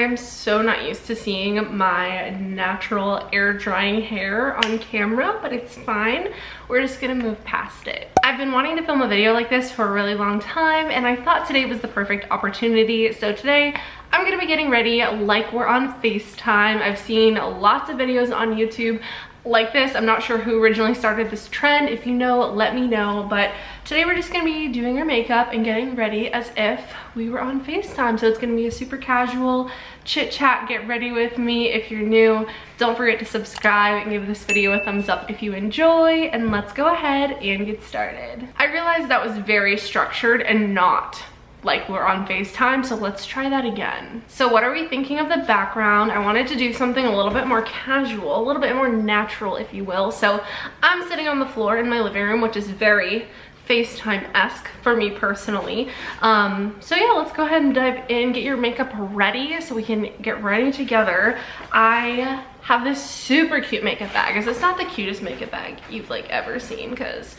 I'm so not used to seeing my natural air drying hair on camera, but it's fine. We're just gonna move past it. I've been wanting to film a video like this for a really long time, and I thought today was the perfect opportunity. So today I'm gonna be getting ready like we're on FaceTime. I've seen lots of videos on YouTube like this. I'm not sure who originally started this trend. If you know, let me know. But today we're just gonna be doing our makeup and getting ready as if we were on FaceTime. So it's gonna be a super casual chit chat. Get ready with me. If you're new, don't forget to subscribe and give this video a thumbs up if you enjoy, and let's go ahead and get started. I realized that was very structured and not like we're on FaceTime, so let's try that again. So what are we thinking of the background? I wanted to do something a little bit more casual, a little bit more natural, if you will. So I'm sitting on the floor in my living room, which is very FaceTime-esque for me personally. So yeah, let's go ahead and dive in, get your makeup ready so we can get ready together. I have this super cute makeup bag. It's not the cutest makeup bag you've like ever seen, because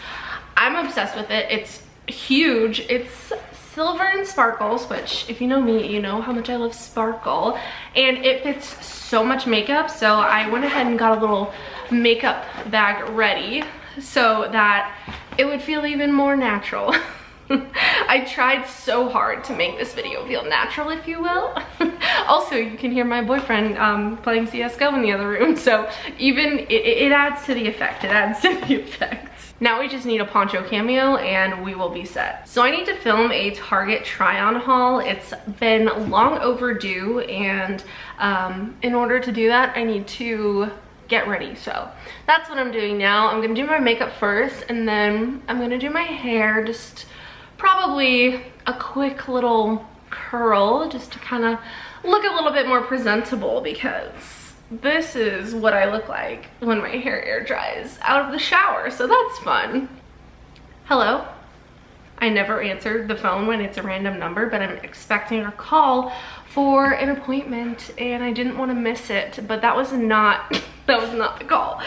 I'm obsessed with it. It's huge. It's silver and sparkles, which if you know me, you know how much I love sparkle, and it fits so much makeup. So I went ahead and got a little makeup bag ready so that it would feel even more natural. I tried so hard to make this video feel natural, if you will. Also, you can hear my boyfriend playing CSGO in the other room, so even it adds to the effect. It adds to the effect. Now we just need a poncho cameo and we will be set. So I need to film a Target try-on haul. It's been long overdue, and in order to do that, I need to get ready. So that's what I'm doing now. I'm gonna do my makeup first, and then I'm gonna do my hair, just probably a quick little curl just to kind of look a little bit more presentable, because this is what I look like when my hair air dries out of the shower, so that's fun. Hello? I never answered the phone when it's a random number, but I'm expecting a call for an appointment and I didn't want to miss it, but that was not the call.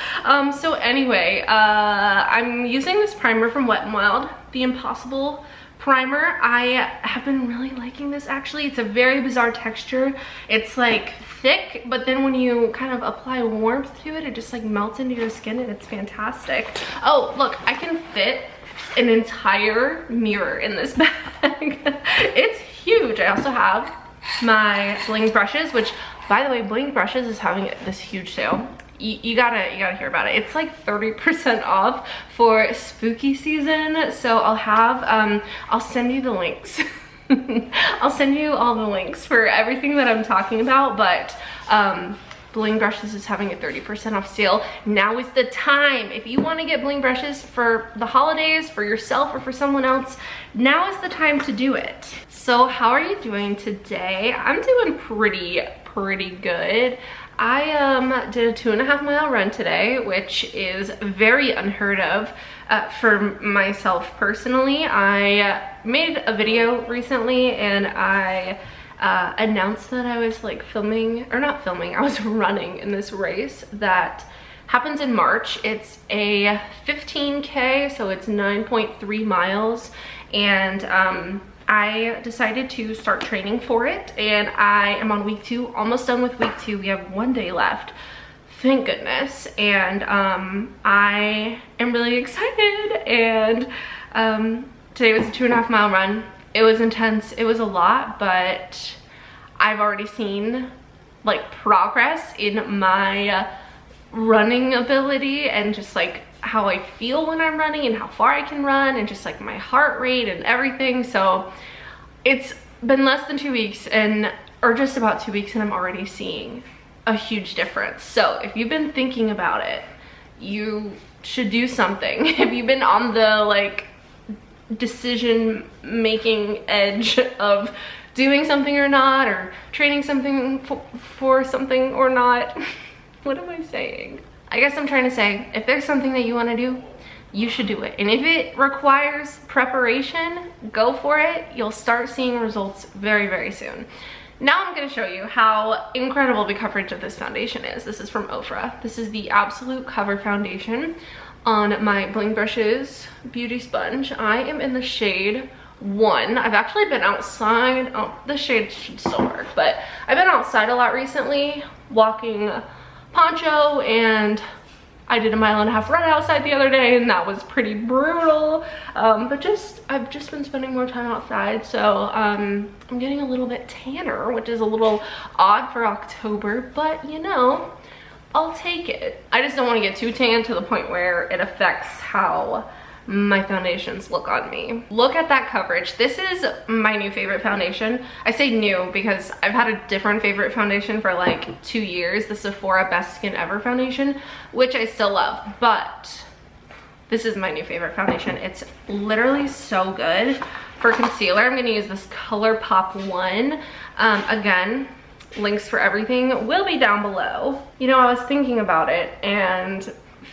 So anyway, I'm using this primer from Wet n Wild, the Impossible primer. I have been really liking this actually. It's a very bizarre texture. It's like thick, but then when you kind of apply warmth to it, it just like melts into your skin, and it's fantastic. Oh, look, I can fit an entire mirror in this bag. It's huge. I also have my bling brushes, which, by the way, Bling Brushes is having this huge sale. You gotta hear about it. It's like 30% off for spooky season. So I'll send you the links. I'll send you all the links for everything that I'm talking about, but Bling Brushes is having a 30% off sale. Now is the time. If you want to get Bling Brushes for the holidays, for yourself or for someone else, now is the time to do it. So how are you doing today? I'm doing pretty good. I did a 2.5 mile run today, which is very unheard of for myself personally. I made a video recently and I announced that I was like I was running in this race that happens in March. It's a 15K, so it's 9.3 miles, and I decided to start training for it, and I am on week 2, almost done with week 2. We have 1 day left, thank goodness, and I am really excited. And today was a 2.5 mile run. It was intense, it was a lot, but I've already seen like progress in my running ability, and just like how I feel when I'm running and how far I can run, and just like my heart rate and everything. So it's been less than 2 weeks, or just about 2 weeks, and I'm already seeing a huge difference. So if you've been thinking about it, you should do something. If you've been on the like decision making edge of doing something or not, or training something for something or not, what am I saying? I guess I'm trying to say, if there's something that you want to do, you should do it. And if it requires preparation, go for it. You'll start seeing results very, very soon. Now I'm going to show you how incredible the coverage of this foundation is. This is from Ofra. This is the Absolute Cover Foundation on my Bling Brushes beauty sponge. I am in the shade One, I've actually been outside. Oh, the shade should still work, but I've been outside a lot recently, walking Poncho, and I did a 1.5 mile run outside the other day, and that was pretty brutal. But I've just been spending more time outside, so I'm getting a little bit tanner, which is a little odd for October, but you know, I'll take it. I just don't want to get too tan to the point where it affects how my foundations look on me. Look at that coverage. This is my new favorite foundation. I say new because I've had a different favorite foundation for like 2 years, the Sephora Best Skin Ever foundation, which I still love, but this is my new favorite foundation. It's literally so good. For concealer, I'm gonna use this ColourPop one. Again, links for everything will be down below. You know, I was thinking about it, and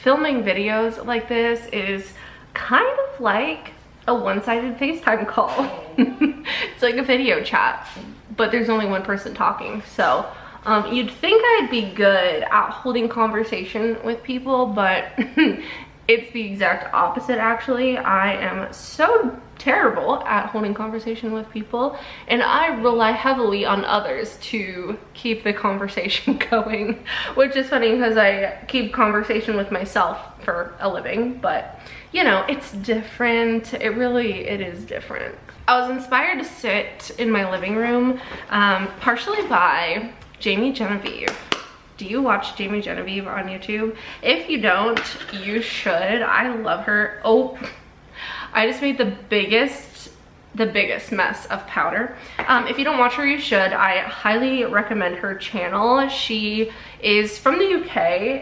filming videos like this is kind of like a one-sided FaceTime call. It's like a video chat, but there's only one person talking. So you'd think I'd be good at holding conversation with people, but it's the exact opposite actually. I am so terrible at holding conversation with people, and I rely heavily on others to keep the conversation going, which is funny because I keep conversation with myself for a living, but you know, it's different. It is different. I was inspired to sit in my living room, partially by Jamie Genevieve. Do you watch Jamie Genevieve on YouTube? If you don't, you should. I love her. Oh, I just made the biggest mess of powder. If you don't watch her, you should. I highly recommend her channel. She is from the UK,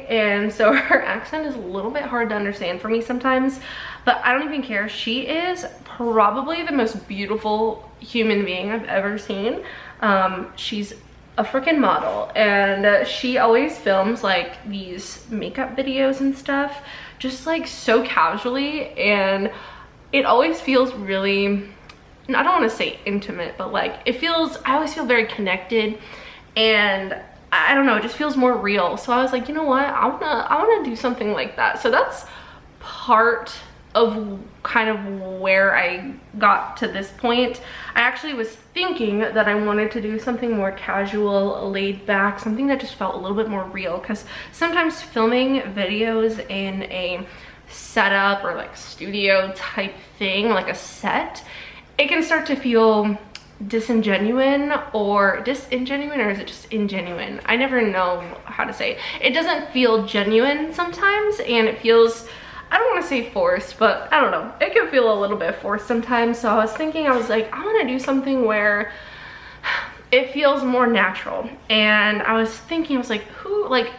and so her accent is a little bit hard to understand for me sometimes, but I don't even care. She is probably the most beautiful human being I've ever seen. She's a freaking model, and she always films like these makeup videos and stuff just like so casually, and it always feels really, I don't want to say intimate, but like I always feel very connected, and I don't know, it just feels more real. So I was like, you know what, I wanna do something like that. So that's part of kind of where I got to this point. I actually was thinking that I wanted to do something more casual, laid back, something that just felt a little bit more real, because sometimes filming videos in a setup or like studio type thing, like a set, it can start to feel disingenuine, or or is it just ingenuine? I never know how to say it. It doesn't feel genuine sometimes, and it feels, I don't want to say forced, but I don't know, it can feel a little bit forced sometimes. So I was thinking, I was like, I want to do something where it feels more natural. And I was thinking, I was like,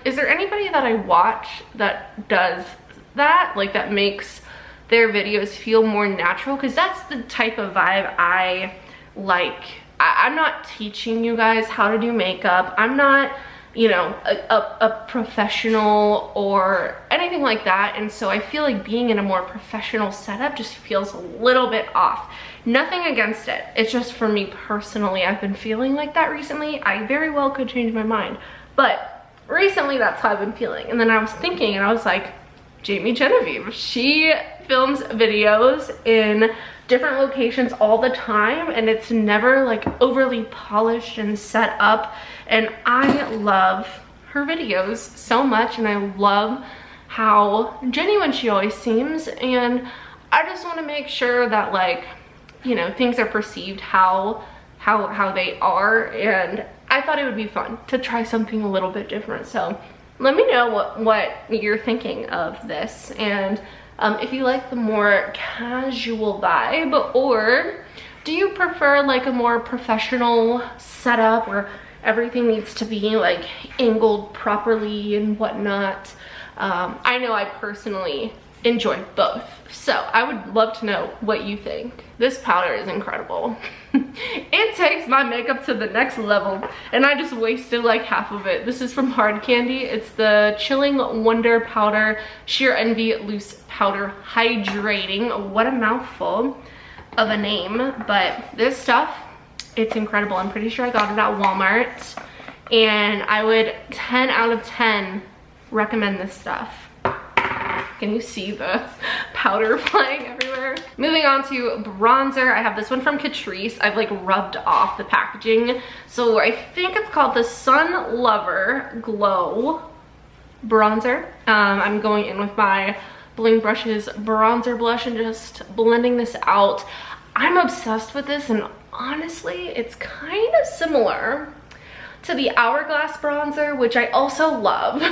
is there anybody that I watch that does that, like that makes their videos feel more natural? Because that's the type of vibe I like. I'm not teaching you guys how to do makeup. I'm not, you know, a professional or anything like that, and so I feel like being in a more professional setup just feels a little bit off. Nothing against it, it's just for me personally, I've been feeling like that recently. I very well could change my mind, but recently that's how I've been feeling. And then I was thinking, and I was like, Jamie Genevieve, she films videos in different locations all the time, and it's never like overly polished and set up, and I love her videos so much, and I love how genuine she always seems, and I just want to make sure that, like, you know, things are perceived how they are, and I thought it would be fun to try something a little bit different. So let me know what you're thinking of this, and if you like the more casual vibe, or do you prefer like a more professional setup where everything needs to be like angled properly and whatnot. I know I personally enjoy both, so I would love to know what you think. This powder is incredible. It takes my makeup to the next level, and I just wasted like half of it. This is from Hard Candy. It's the Chilling Wonder Powder Sheer Envy Loose Powder Hydrating. What a mouthful of a name, but this stuff, it's incredible. I'm pretty sure I got it at Walmart, and I would 10 out of 10 recommend this stuff. Can you see the powder flying everywhere? Moving on to bronzer, I have this one from Catrice. I've like rubbed off the packaging. So I think it's called the Sun Lover Glow bronzer. I'm going in with my Bling Brushes bronzer blush and just blending this out. I'm obsessed with this, and honestly, it's kind of similar to the Hourglass bronzer, which I also love.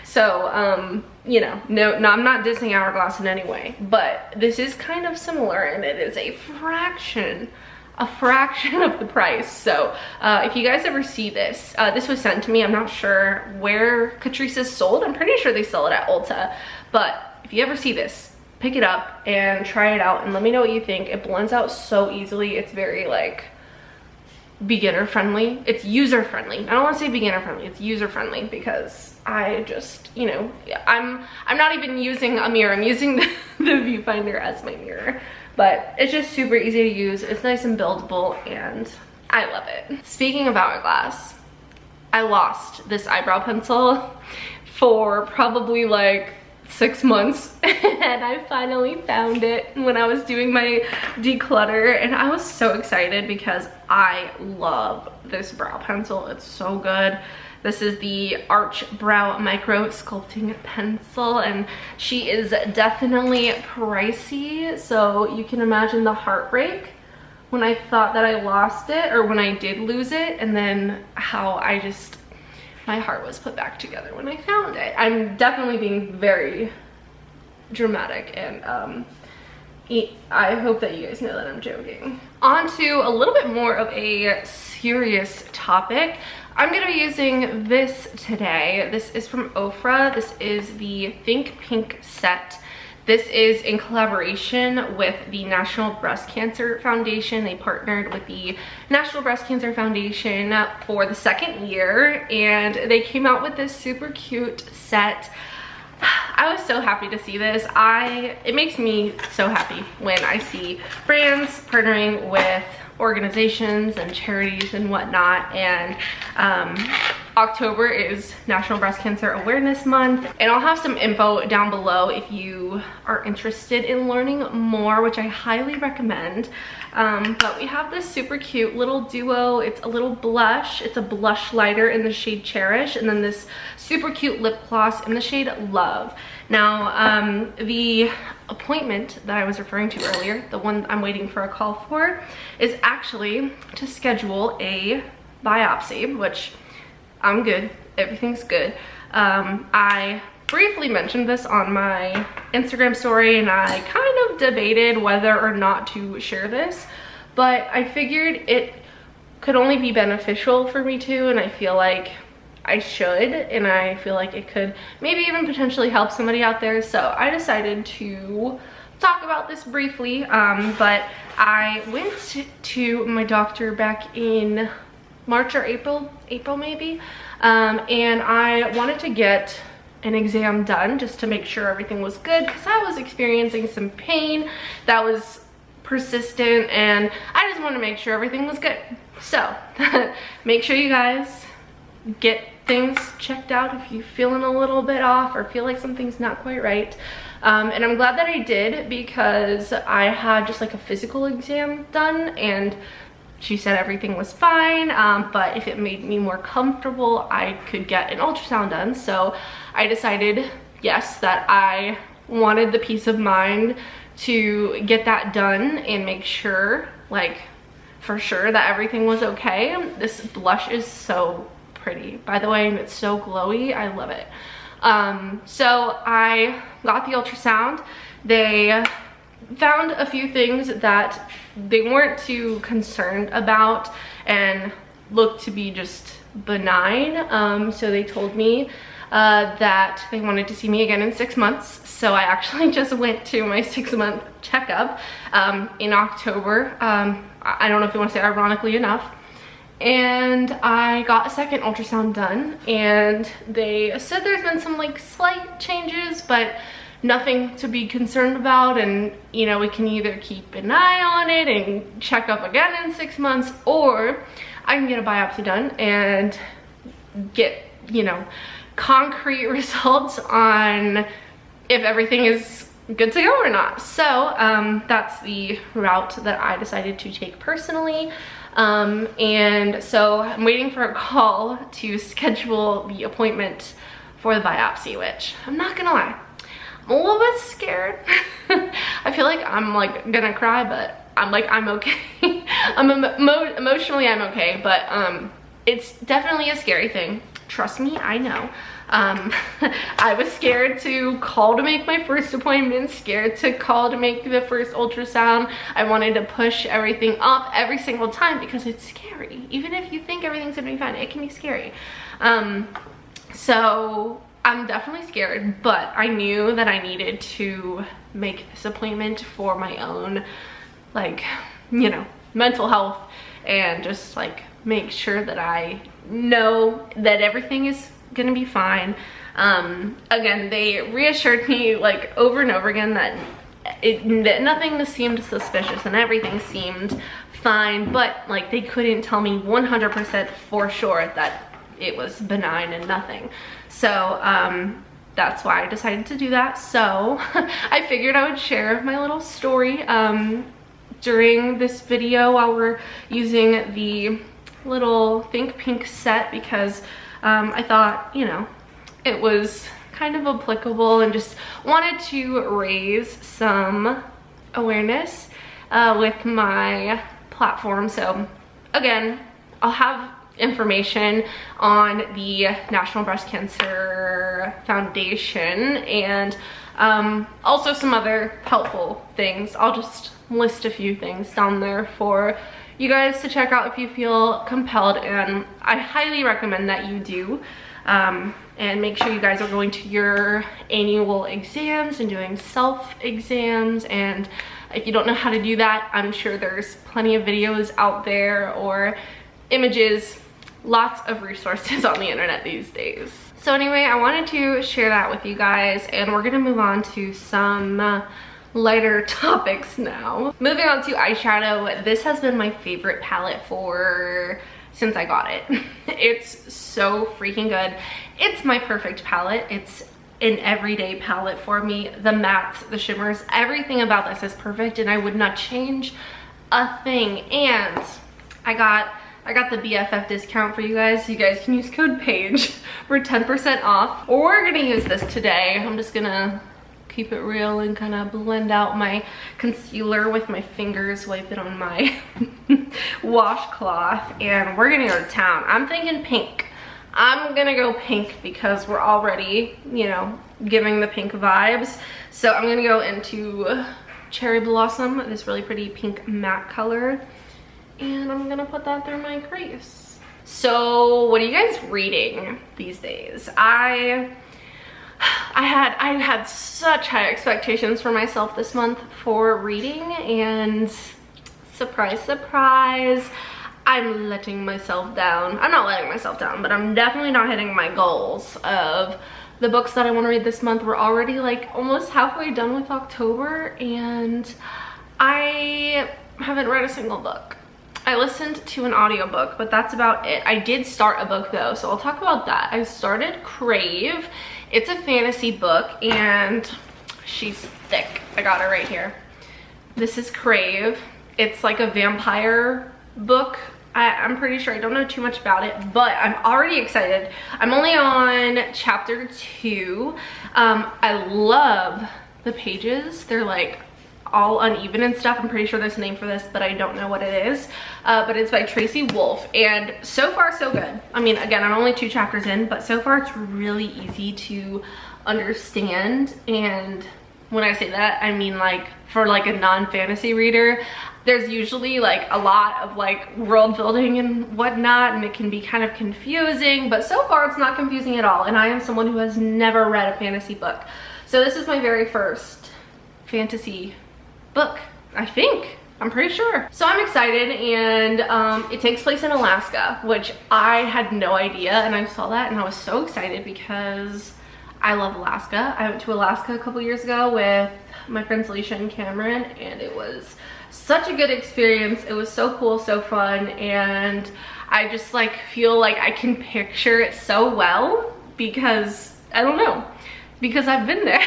So, you know, no, I'm not dissing Hourglass in any way, but this is kind of similar, and it is a fraction of the price. So if you guys ever see this, this was sent to me. I'm not sure where Catrice is sold. I'm pretty sure they sell it at Ulta, but if you ever see this, pick it up and try it out and let me know what you think. It blends out so easily. It's very like beginner friendly. It's user friendly. I don't want to say beginner friendly, it's user friendly, because I just, you know, I'm not even using a mirror. I'm using the viewfinder as my mirror. But it's just super easy to use. It's nice and buildable, and I love it. Speaking of Hourglass, I lost this eyebrow pencil for probably like 6 months, and I finally found it when I was doing my declutter, and I was so excited because I love this brow pencil. It's so good. This is the Arch Brow Micro Sculpting Pencil, and she is definitely pricey, so you can imagine the heartbreak when I thought that I lost it, or when I did lose it, and then how my heart was put back together when I found it. I'm definitely being very dramatic, and I hope that you guys know that I'm joking. On to a little bit more of a serious topic. I'm gonna be using this today. This is from Ofra. This is the Think Pink set. This is in collaboration with the National Breast Cancer Foundation. They partnered with the National Breast Cancer Foundation for the 2nd year, and they came out with this super cute set. I was so happy to see this. It makes me so happy when I see brands partnering with organizations and charities and whatnot. And October is National Breast Cancer Awareness Month, and I'll have some info down below if you are interested in learning more, which I highly recommend. But we have this super cute little duo. It's a little blush. It's a blush lighter in the shade Cherish, and then this super cute lip gloss in the shade Love. Now, the appointment that I was referring to earlier, the one I'm waiting for a call for, is actually to schedule a biopsy, which I'm good. Everything's good. I briefly mentioned this on my Instagram story, and I kind of debated whether or not to share this, but I figured it could only be beneficial for me too, and I feel like I should, and I feel like it could maybe even potentially help somebody out there. So I decided to talk about this briefly, but I went to my doctor back in March or April maybe, and I wanted to get an exam done just to make sure everything was good, because I was experiencing some pain that was persistent, and I just wanted to make sure everything was good. So make sure you guys get things checked out if you're feeling a little bit off or feel like something's not quite right. And I'm glad that I did, because I had just like a physical exam done, and she said everything was fine, but if it made me more comfortable, I could get an ultrasound done. So I decided, yes, that I wanted the peace of mind to get that done and make sure, like, for sure that everything was okay. This blush is so pretty, by the way, and it's so glowy. I love it. So I got the ultrasound. They found a few things that they weren't too concerned about and looked to be just benign. So they told me that they wanted to see me again in 6 months. So I actually just went to my 6-month checkup in October. I don't know if you want to say ironically enough. And I got a second ultrasound done, and they said there's been some like slight changes, but nothing to be concerned about, and you know, we can either keep an eye on it and check up again in 6 months, or I can get a biopsy done and get, you know, concrete results on if everything is good to go or not. So that's the route that I decided to take personally. And so I'm waiting for a call to schedule the appointment for the biopsy, which I'm not gonna lie, I'm a little bit scared. I feel like I'm like gonna cry, but I'm okay. Emotionally I'm okay, but it's definitely a scary thing. Trust me, I know. I was scared to call to make my first appointment, scared to call to make the first ultrasound. I wanted to push everything off every single time because it's scary. Even if you think everything's gonna be fine, it can be scary. So I'm definitely scared, but I knew that I needed to make this appointment for my own, like, you know, mental health, and just like make sure that I know that everything is gonna be fine. Again, they reassured me like over and over again that nothing seemed suspicious and everything seemed fine, but like they couldn't tell me 100% for sure that it was benign and nothing. So that's why I decided to do that. So I figured I would share my little story during this video while we're using the little Think Pink set, because I thought, you know, it was kind of applicable and just wanted to raise some awareness with my platform. So again, I'll have information on the National Breast Cancer Foundation and also some other helpful things. I'll just list a few things down there for you guys to check out if you feel compelled, and I highly recommend that you do. And make sure you guys are going to your annual exams and doing self-exams, and if you don't know how to do that, I'm sure there's plenty of videos out there or images, lots of resources on the internet these days. So anyway, I wanted to share that with you guys, and we're gonna move on to some lighter topics now. Moving on to eyeshadow. This has been my favorite palette since I got it. It's so freaking good. It's my perfect palette. It's an everyday palette for me. The mattes, the shimmers, everything about this is perfect, and I would not change a thing. And I got the BFF discount for you guys. You guys can use code PAIGE for 10% off. Or we're gonna use this today. I'm just gonna keep it real and kind of blend out my concealer with my fingers, wipe it on my washcloth, and we're gonna go to town. I'm thinking pink. I'm gonna go pink because we're already, you know, giving the pink vibes. So I'm gonna go into Cherry Blossom, this really pretty pink matte color, and I'm gonna put that through my crease. So what are you guys reading these days? I had such high expectations for myself this month for reading, and surprise, surprise, I'm letting myself down. I'm not letting myself down, but I'm definitely not hitting my goals of the books that I want to read this month. We're already like almost halfway done with October, and I haven't read a single book. I listened to an audiobook, but that's about it. I did start a book though, so I'll talk about that. I started Crave. It's a fantasy book, and she's thick. I got her right here. This is Crave. It's like a vampire book. I'm pretty sure. I don't know too much about it, but I'm already excited. I'm only on chapter 2. I love the pages. They're like all uneven and stuff. I'm pretty sure there's a name for this, but I don't know what it is. But it's by Tracy Wolff, and so far so good. I mean, again, I'm only 2 chapters in, but so far it's really easy to understand. And when I say that, I mean like for like a non-fantasy reader, there's usually like a lot of like world building and whatnot, and it can be kind of confusing, but so far it's not confusing at all. And I am someone who has never read a fantasy book, so this is my very first fantasy book, I think. I'm pretty sure. So I'm excited, and it takes place in Alaska, which I had no idea, and I saw that and I was so excited because I love Alaska. I went to Alaska a couple years ago with my friends Alicia and Cameron, and it was such a good experience. It was so cool, so fun, and I just like feel like I can picture it so well because I don't know, because I've been there.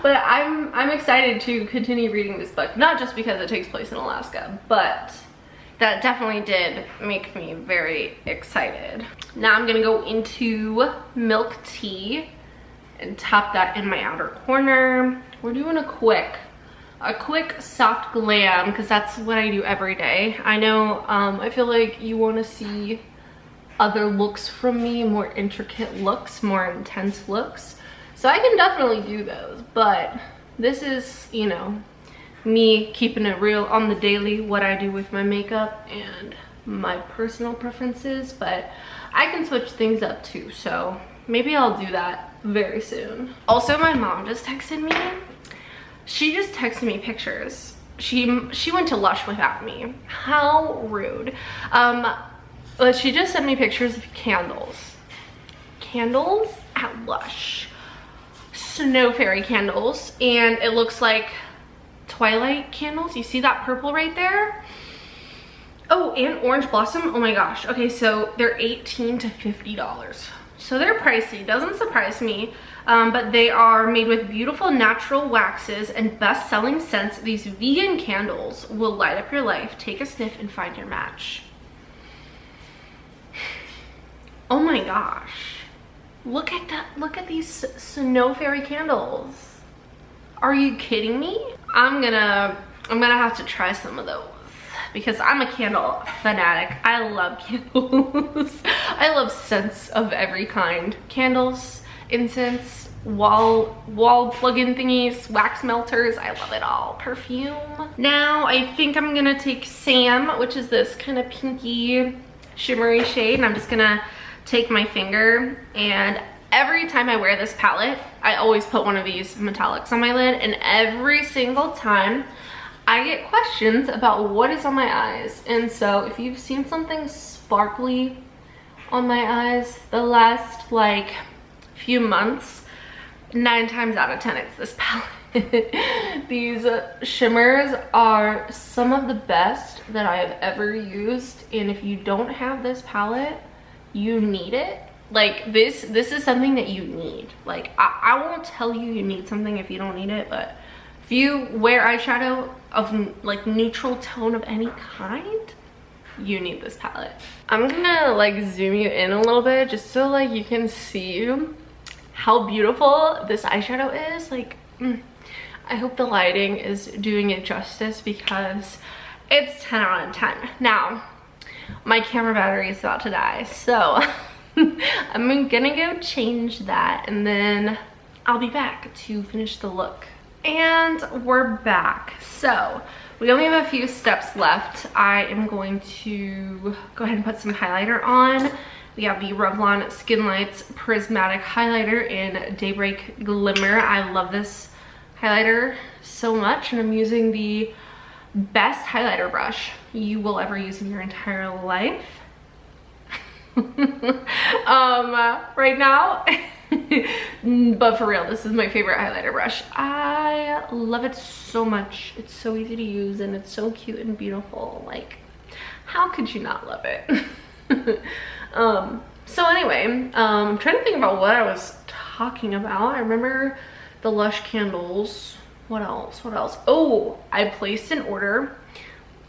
But I'm excited to continue reading this book, not just because it takes place in Alaska, but that definitely did make me very excited. Now I'm gonna go into milk tea and tap that in my outer corner. We're doing a quick soft glam because that's what I do every day. I know I feel like you want to see other looks from me, more intricate looks, more intense looks, so I can definitely do those, but this is, you know, me keeping it real on the daily, what I do with my makeup and my personal preferences, but I can switch things up too, so maybe I'll do that very soon. Also, my mom just texted me. She just texted me pictures. She went to Lush without me. How rude. But she just sent me pictures of candles. Candles at Lush. Snow fairy candles, and it looks like twilight candles. You see that purple right there? Oh, and orange blossom. Oh my gosh. Okay, so they're $18 to $50. So they're pricey, doesn't surprise me, but they are made with beautiful natural waxes and best-selling scents. These vegan candles will light up your life. Take a sniff and find your match. Oh my gosh. Look at that. Look at these snow fairy candles. Are you kidding me? I'm gonna have to try some of those because I'm a candle fanatic. I love candles. I love scents of every kind. Candles, incense, wall plug-in thingies, wax melters. I love it all. Perfume. Now I think I'm gonna take Sam, which is this kind of pinky shimmery shade, and I'm just gonna take my finger, and every time I wear this palette, I always put one of these metallics on my lid, and every single time I get questions about what is on my eyes. And so if you've seen something sparkly on my eyes the last like few months, 9 times out of 10 it's this palette. These shimmers are some of the best that I have ever used, and if you don't have this palette, you need it. Like this is something that you need. Like I won't tell you need something if you don't need it, but if you wear eyeshadow of like neutral tone of any kind, you need this palette. I'm gonna like zoom you in a little bit just so like you can see how beautiful this eyeshadow is. Like I hope the lighting is doing it justice because it's 10 out of 10. Now my camera battery is about to die, so I'm gonna go change that and then I'll be back to finish the look. And we're back. So we only have a few steps left. I am going to go ahead and put some highlighter on. We have the Revlon Skin Lights Prismatic Highlighter in Daybreak Glimmer. I love this highlighter so much, and I'm using the best highlighter brush you will ever use in your entire life. Right now. But for real, this is my favorite highlighter brush. I love it so much. It's so easy to use and it's so cute and beautiful. Like, how could you not love it? So anyway, I'm trying to think about what I was talking about. I remember the Lush candles. What else? Oh, I placed an order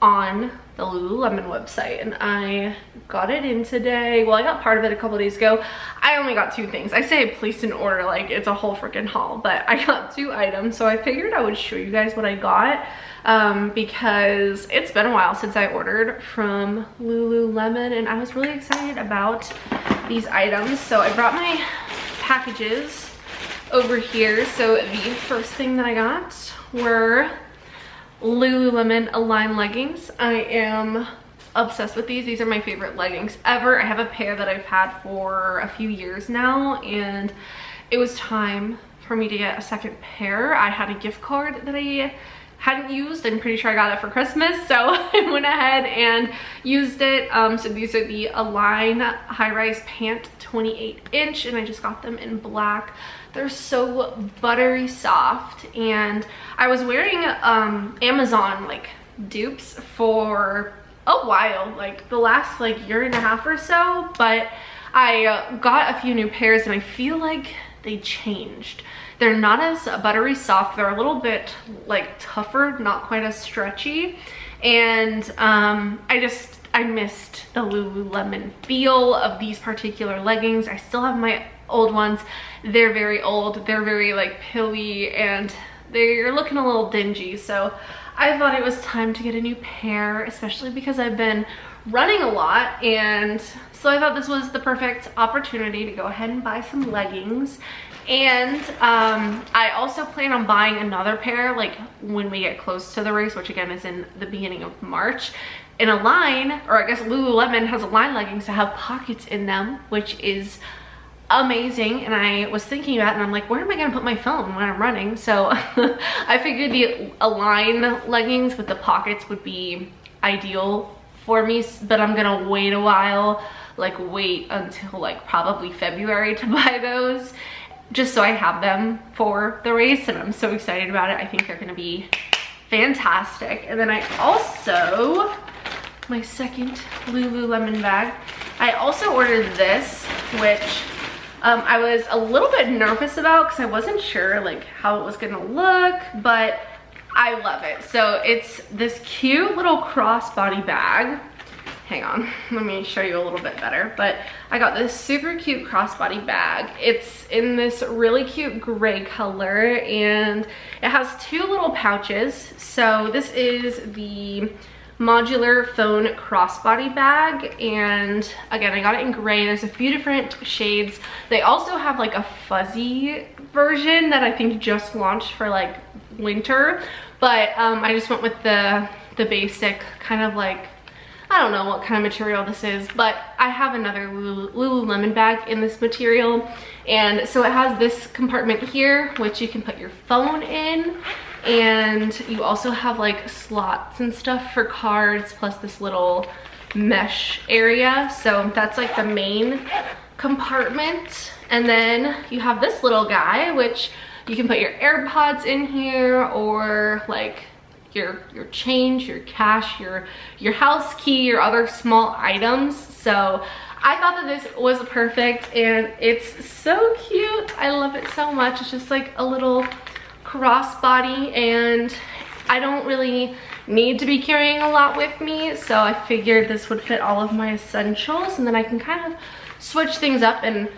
on the Lululemon website and I got it in today. Well, I got part of it a couple days ago. I only got 2 things. I say I placed an order like it's a whole freaking haul, but I got 2 items, so I figured I would show you guys what I got because it's been a while since I ordered from Lululemon and I was really excited about these items. So I brought my packages over here. So the first thing that I got were Lululemon Align leggings. I am obsessed with these. These are my favorite leggings ever. I have a pair that I've had for a few years now, and it was time for me to get a second pair. I had a gift card that I hadn't used. I'm pretty sure I got it for Christmas, so I went ahead and used it. So these are the Align high-rise pant 28-inch, and I just got them in black. They're so buttery soft, and I was wearing Amazon like dupes for a while, like the last like year and a half or so, but I got a few new pairs and I feel like they changed. They're not as buttery soft. They're a little bit like tougher, not quite as stretchy. And I missed the Lululemon feel of these particular leggings. I still have my old ones. They're very old. They're very like pilly and they're looking a little dingy. So I thought it was time to get a new pair, especially because I've been running a lot, and so I thought this was the perfect opportunity to go ahead and buy some leggings. And I also plan on buying another pair like when we get close to the race, which again is in the beginning of March, in a line, or I guess Lululemon has a line leggings that have pockets in them, which is amazing. And I was thinking about it and I'm like, where am I gonna put my phone when I'm running? So I figured the Align leggings with the pockets would be ideal for me, but I'm gonna wait a while, like wait until like probably February to buy those, just so I have them for the race. And I'm so excited about it. I think they're gonna be fantastic. And then I also, my second Lululemon bag, I also ordered this, which I was a little bit nervous about because I wasn't sure like how it was gonna look, but I love it. So it's this cute little crossbody bag. Hang on, let me show you a little bit better. But I got this super cute crossbody bag. It's in this really cute gray color and it has two little pouches. So this is the modular phone crossbody bag, and again I got it in gray. There's a few different shades. They also have like a fuzzy version that I think just launched for like winter, but I just went with the basic kind of like, I don't know what kind of material this is, but I have another Lululemon bag in this material. And so it has this compartment here, which you can put your phone in. And you also have like slots and stuff for cards, plus this little mesh area. So that's like the main compartment. And then you have this little guy, which you can put your AirPods in here, or like your change, your cash, your house key, your other small items. So I thought that this was perfect, and it's so cute. I love it so much. It's just like a little crossbody, and I don't really need to be carrying a lot with me, so I figured this would fit all of my essentials, and then I can kind of switch things up and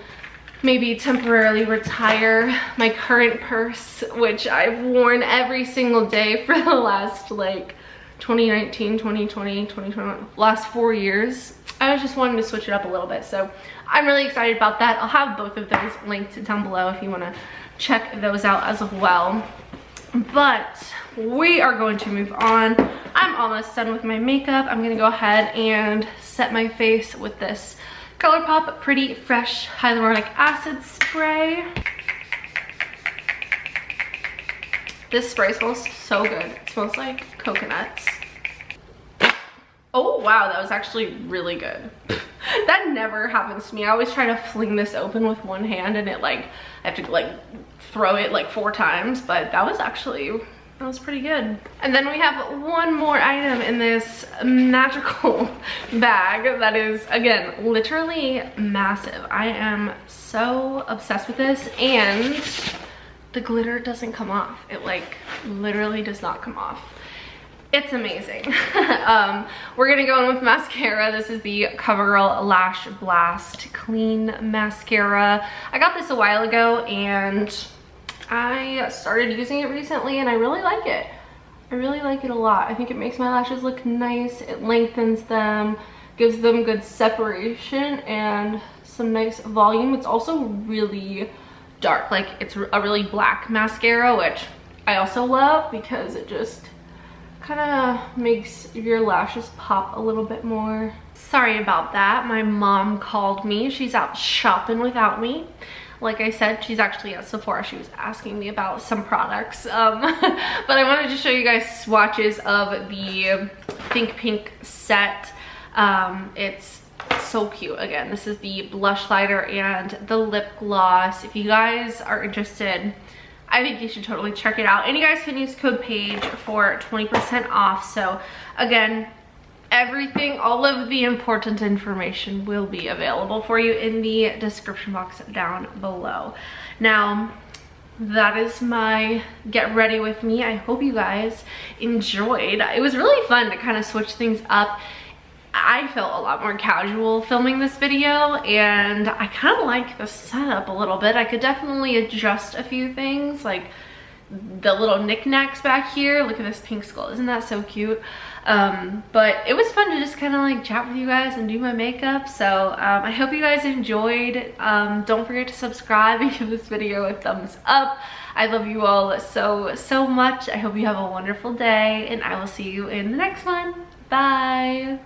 maybe temporarily retire my current purse, which I've worn every single day for the last like 2019, 2020, 2021, last 4 years. I was just wanting to switch it up a little bit, so I'm really excited about that. I'll have both of those linked down below if you want to check those out as well. But we are going to move on. I'm almost done with my makeup. I'm gonna go ahead and set my face with this ColourPop Pretty Fresh Hyaluronic Acid Spray. This spray smells so good. It smells like coconuts. Oh wow, that was actually really good. That never happens to me. I always try to fling this open with one hand, and it like, I have to like throw it like 4 times, but that was pretty good. And then we have one more item in this magical bag that is, again, literally massive. I am so obsessed with this, and the glitter doesn't come off. It like literally does not come off. It's amazing. We're gonna go in with mascara. This is the CoverGirl Lash Blast Clean Mascara. I got this a while ago, and I started using it recently, and I really like it. I really like it a lot. I think it makes my lashes look nice. It lengthens them, gives them good separation and some nice volume. It's also really dark. Like, it's a really black mascara, which I also love because it just kind of makes your lashes pop a little bit more. Sorry about that. My mom called me. She's out shopping without me. Like I said, she's actually at Sephora. She was asking me about some products. But I wanted to show you guys swatches of the Think Pink set. It's so cute. Again, this is the blush liner and the lip gloss. If you guys are interested, I think you should totally check it out. And you guys can use code PAIGE for 20% off. So again, everything, all of the important information will be available for you in the description box down below. Now, that is my get ready with me. I hope you guys enjoyed. It was really fun to kind of switch things up. I felt a lot more casual filming this video, and I kind of like the setup a little bit. I could definitely adjust a few things, like the little knickknacks back here. Look at this pink skull, isn't that so cute? But it was fun to just kind of like chat with you guys and do my makeup. So I hope you guys enjoyed. Don't forget to subscribe and give this video a thumbs up. I love you all so much. I hope you have a wonderful day, and I will see you in the next one. Bye.